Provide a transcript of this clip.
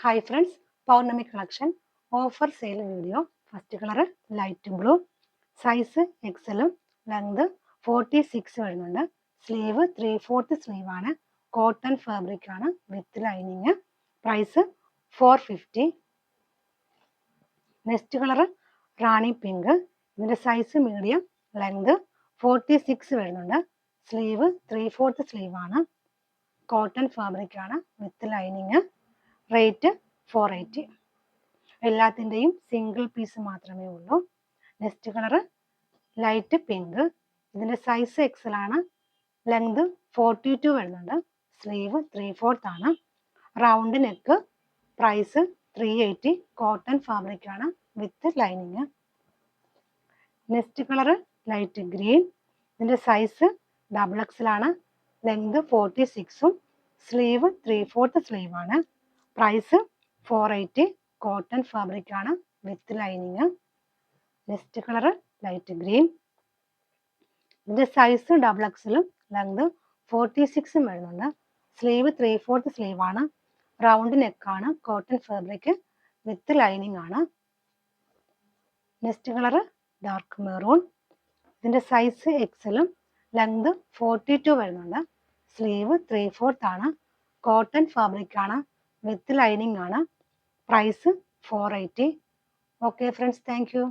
Hi friends, Paurnami collection offer sale video. First color light blue, size XL, length 46 വരുന്നുണ്ട്. Sleeve 3/4 sleeve ആണ്. Cotton fabric ആണ് with lining. Price 450. Next color Rani pink. ഇതിന്റെ size medium, length 46 വരുന്നുണ്ട്. Sleeve 3/4 sleeve ആണ്. Cotton fabric ആണ് with lining. Rate 480. എല്ലാത്തിൻ്റെയും single piece മാത്രമേ ഉള്ളൂ. Next colour light pink. ഇതിൻ്റെ സൈസ് എക്സൽ ആണ്. ലെങ്ത് 42 വരുന്നുണ്ട്. സ്ലീവ് 3/4 ആണ്. Round neck. Price 380. Cotton fabric ആണ് with lining. Next colour light green. ഇതിൻ്റെ സൈസ് XXL ആണ്. ലെങ്ത് 46ഉം സ്ലീവ് 3/4 സ്ലീവ് ആണ്. പ്രൈസ് 480. കോട്ടൺ ഫാബ്രിക് ആണ് with lining. Next colour light green. ഇതിന്റെ സൈസ് XXLും ലെങ്ത് 46ഉം വരുന്നുണ്ട്. സ്ലീവ് 3/4 സ്ലീവ് ആണ്. റൗണ്ട് നെക്ക് ആണ്. കോട്ടൺ ഫാബ്രിക് വിത്ത് ലൈനിങ് ആണ്. Next colour dark maroon. ഇതിന്റെ സൈസ് എക്സലും ലെങ്ത് 42 വരുന്നുണ്ട്. സ്ലീവ് 3/4 ആണ്. കോട്ടൺ ഫാബ്രിക് ആണ് വിത്ത് ലൈനിങ് ആണ്. Price 480. Okay friends, thank you.